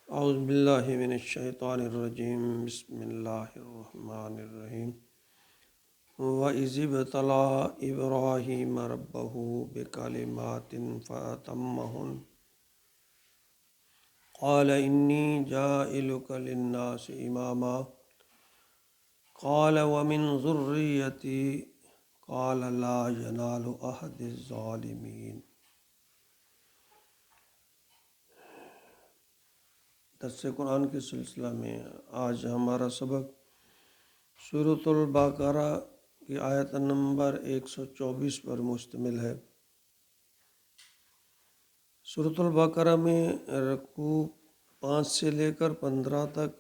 اعوذ باللہ من الشیطان الرجیم بسم اللہ الرحمن الرحیم وَإِذِ ابْتَلَىٰ إِبْرَاهِيمَ رَبَّهُ بِكَلِمَاتٍ فَأَتَمَّهُنَّ قَالَ إِنِّي جَاعِلُكَ لِلنَّاسِ إِمَامًا قَالَ وَمِنْ ذُرِّيَّتِي قَالَ لَا يَنَالُ عَهْدِ الظَّالِمِينَ۔ درس قرآن کے سلسلہ میں آج ہمارا سبق سورۃ البقرہ کی آیت نمبر 124 پر مشتمل ہے۔ سورۃ البقرہ میں رکوع 5 سے لے کر 15 تک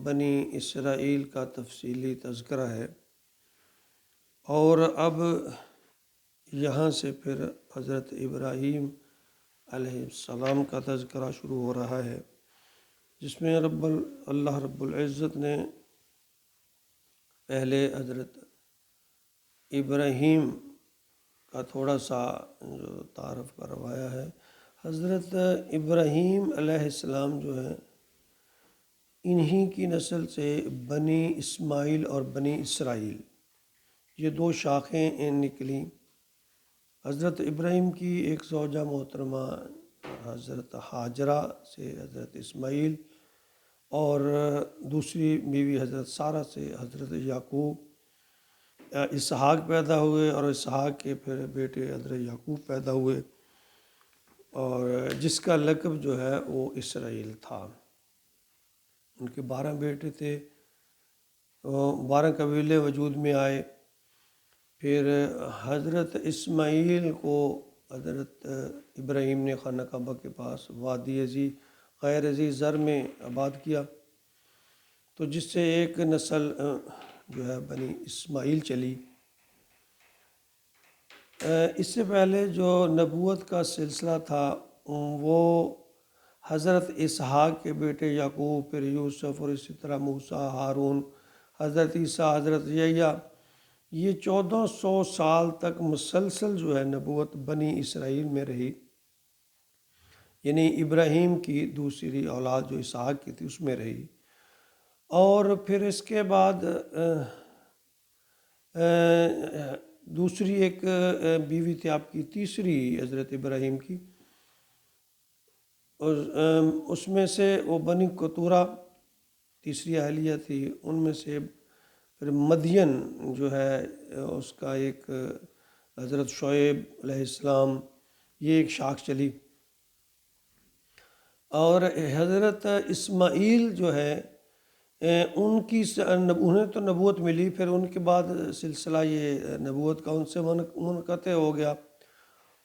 بنی اسرائیل کا تفصیلی تذکرہ ہے، اور اب یہاں سے پھر حضرت ابراہیم علیہ السلام کا تذکرہ شروع ہو رہا ہے، جس میں اللہ رب العزت نے پہلے حضرت ابراہیم کا تھوڑا سا جو تعارف کروایا ہے۔ حضرت ابراہیم علیہ السلام جو ہے، انہی کی نسل سے بنی اسماعیل اور بنی اسرائیل یہ دو شاخیں نکلیں۔ حضرت ابراہیم کی ایک زوجہ محترمہ حضرت ہاجرہ سے حضرت اسماعیل، اور دوسری بیوی حضرت سارہ سے حضرت یعقوب اسحاق پیدا ہوئے، اور اسحاق کے پھر بیٹے حضرت یعقوب پیدا ہوئے، اور جس کا لقب جو ہے وہ اسرائیل تھا۔ ان کے 12 بیٹے تھے، 12 قبیلے وجود میں آئے۔ پھر حضرت اسماعیل کو حضرت ابراہیم نے خانہ کعبہ کے پاس وادی غیر ذی زر میں آباد کیا، تو جس سے ایک نسل جو ہے بنی اسماعیل چلی۔ اس سے پہلے جو نبوت کا سلسلہ تھا وہ حضرت اسحاق کے بیٹے یعقوب، پھر یوسف، اور اسی طرح موسیٰ، ہارون، حضرت عیسیٰ، حضرت یحییٰ، یہ 1400 سال تک مسلسل جو ہے نبوت بنی اسرائیل میں رہی، یعنی ابراہیم کی دوسری اولاد جو اسحاق کی تھی اس میں رہی۔ اور پھر اس کے بعد دوسری ایک بیوی تھی آپ کی، تیسری حضرت ابراہیم کی، اس میں سے وہ بنی قطورہ تیسری اہلیہ تھی۔ ان میں سے پھر مدین جو ہے اس کا ایک حضرت شعیب علیہ السلام، یہ ایک شاخ چلی۔ اور حضرت اسماعیل جو ہے انہیں تو نبوت ملی، پھر ان کے بعد سلسلہ یہ نبوت کا ان سے منقطع ہو گیا،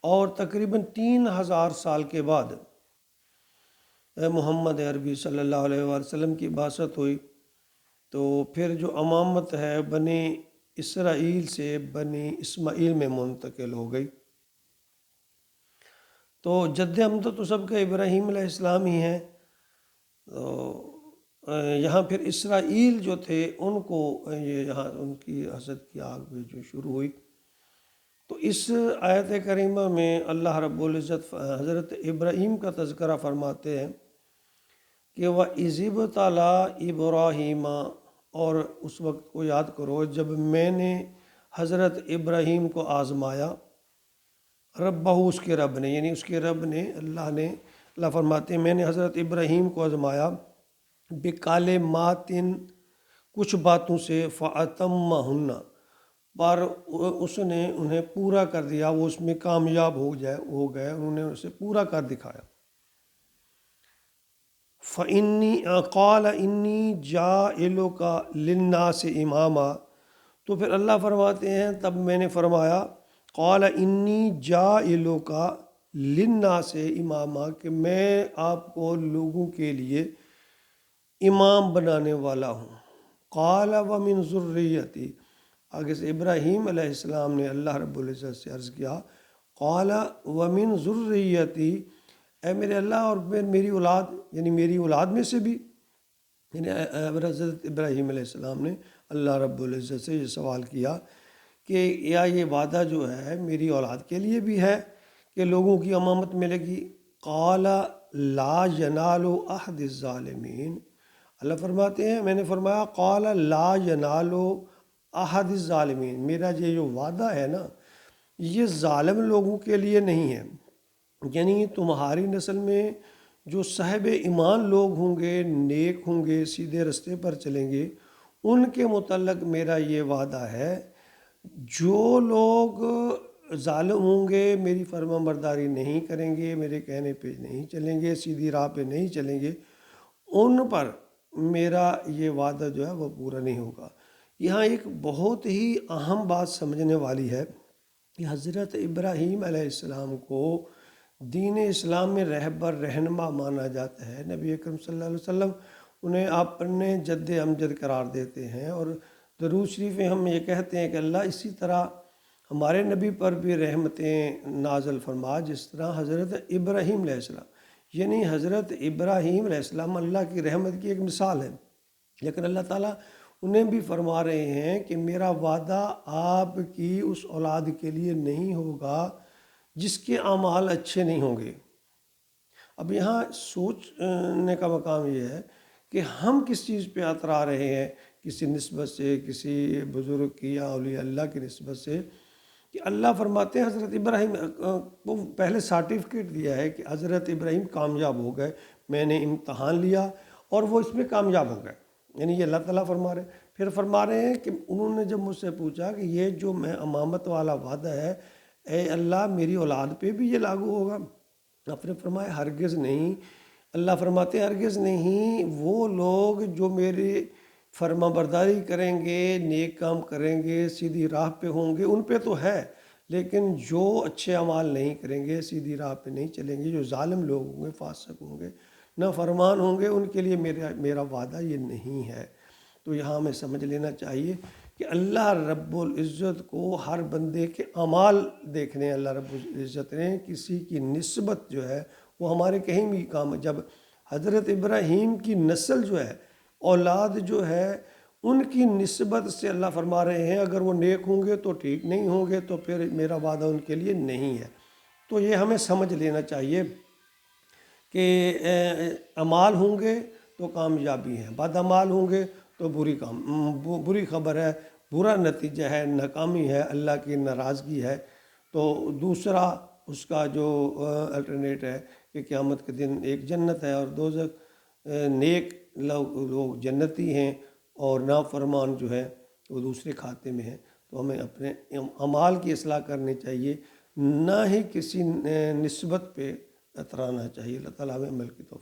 اور تقریباً 3000 سال کے بعد محمد عربی صلی اللہ علیہ وسلم کی بعثت ہوئی، تو پھر جو امامت ہے بنی اسرائیل سے بنی اسماعیل میں منتقل ہو گئی۔ تو جد امجد تو سب کا ابراہیم علیہ السلام ہی ہیں۔ تو یہاں پھر اسرائیل جو تھے ان کو یہاں ان کی حسد کی آگ بھی جو شروع ہوئی۔ تو اس آیت کریمہ میں اللہ رب العزت حضرت ابراہیم کا تذکرہ فرماتے ہیں کہ وَإِذِ ابْتَلَىٰ إِبْرَاهِيمَ، اور اس وقت کو یاد کرو جب میں نے حضرت ابراہیم کو آزمایا، ربہ اس کے رب نے، یعنی اس کے رب نے اللہ فرماتے ہیں میں نے حضرت ابراہیم کو آزمایا بِکَلِمَاتٍ کچھ باتوں سے، فَأَتَمَّهُنَّ پر اس نے انہیں پورا کر دیا، وہ اس میں کامیاب ہو گئے، انہوں نے اسے پورا کر دکھایا۔ قَالَ إِنِّي جَاعِلُكَ لِلنَّاسِ إِمَامًا، تو پھر اللہ فرماتے ہیں تب میں نے فرمایا قَالَ إِنِّي جَاعِلُكَ لِلنَّاسِ إِمَامًا، کہ میں آپ کو لوگوں کے لیے امام بنانے والا ہوں۔ قَالَ وَمِنْ ذُرِّيَّتِي، آگے سے ابراہیم علیہ السلام نے اللہ رب العزت سے عرض کیا قَالَ وَمِنْ ذُرِّيَّتِي، اے میرے اللہ اور میری اولاد، یعنی میری اولاد میں سے بھی، یعنی حضرت ابراہیم علیہ السلام نے اللہ رب العزت سے یہ سوال کیا کہ یا یہ وعدہ جو ہے میری اولاد کے لیے بھی ہے کہ لوگوں کی امامت ملے گی؟ قال لا ینال عہد الظالمین، اللہ فرماتے ہیں میں نے فرمایا قال لا ینال عہد الظالمین، میرا یہ جو وعدہ ہے نا یہ ظالم لوگوں کے لیے نہیں ہے، یعنی تمہاری نسل میں جو صاحب ایمان لوگ ہوں گے، نیک ہوں گے، سیدھے رستے پر چلیں گے، ان کے متعلق میرا یہ وعدہ ہے۔ جو لوگ ظالم ہوں گے، میری فرما برداری نہیں کریں گے، میرے کہنے پہ نہیں چلیں گے، سیدھی راہ پہ نہیں چلیں گے، ان پر میرا یہ وعدہ جو ہے وہ پورا نہیں ہوگا۔ یہاں ایک بہت ہی اہم بات سمجھنے والی ہے کہ حضرت ابراہیم علیہ السلام کو دین اسلام میں رہبر رہنما مانا جاتا ہے۔ نبی اکرم صلی اللہ علیہ وسلم انہیں اپنے جد امجد قرار دیتے ہیں، اور درود شریف میں ہم یہ کہتے ہیں کہ اللہ اسی طرح ہمارے نبی پر بھی رحمتیں نازل فرما جس طرح حضرت ابراہیم علیہ السلام، یعنی حضرت ابراہیم علیہ السلام اللہ کی رحمت کی ایک مثال ہے، لیکن اللہ تعالیٰ انہیں بھی فرما رہے ہیں کہ میرا وعدہ آپ کی اس اولاد کے لیے نہیں ہوگا جس کے اعمال اچھے نہیں ہوں گے۔ اب یہاں سوچنے کا مقام یہ ہے کہ ہم کس چیز پہ اترا رہے ہیں، کسی نسبت سے، کسی بزرگ کی یا اولیاء اللہ کی نسبت سے، کہ اللہ فرماتے ہیں حضرت ابراہیم کو پہلے سرٹیفکیٹ دیا ہے کہ حضرت ابراہیم کامیاب ہو گئے، میں نے امتحان لیا اور وہ اس میں کامیاب ہو گئے، یعنی یہ اللہ تعالیٰ فرما رہے ہیں۔ پھر فرما رہے ہیں کہ انہوں نے جب مجھ سے پوچھا کہ یہ جو میں امامت والا وعدہ ہے اے اللہ میری اولاد پہ بھی یہ لاگو ہوگا، آپ نے فرمایا ہرگز نہیں۔ اللہ فرماتے ہیں ہرگز نہیں، وہ لوگ جو میری فرما برداری کریں گے، نیک کام کریں گے، سیدھی راہ پہ ہوں گے، ان پہ تو ہے، لیکن جو اچھے اعمال نہیں کریں گے، سیدھی راہ پہ نہیں چلیں گے، جو ظالم لوگ ہوں گے، فاسق ہوں گے، نافرمان ہوں گے، ان کے لیے میرا وعدہ یہ نہیں ہے۔ تو یہاں ہمیں سمجھ لینا چاہیے کہ اللہ رب العزت کو ہر بندے کے اعمال دیکھنے ہیں۔ اللہ رب العزت نے کسی کی نسبت جو ہے وہ ہمارے کہیں بھی کام، جب حضرت ابراہیم کی نسل جو ہے، اولاد جو ہے، ان کی نسبت سے اللہ فرما رہے ہیں اگر وہ نیک ہوں گے تو ٹھیک، نہیں ہوں گے تو پھر میرا وعدہ ان کے لیے نہیں ہے۔ تو یہ ہمیں سمجھ لینا چاہیے کہ اعمال ہوں گے تو کامیابی ہے، بد اعمال ہوں گے تو بری خبر ہے، برا نتیجہ ہے، ناکامی ہے، اللہ کی ناراضگی ہے۔ تو دوسرا اس کا جو الٹرنیٹ ہے کہ قیامت کے دن ایک جنت ہے اور دوزخ، نیک لوگ جنتی ہیں اور نافرمان جو ہے وہ دوسرے کھاتے میں ہیں۔ تو ہمیں اپنے اعمال کی اصلاح کرنی چاہیے، نہ ہی کسی نسبت پہ اترانا چاہیے۔ اللہ تعالیٰ ہمیں عمل کی توفیق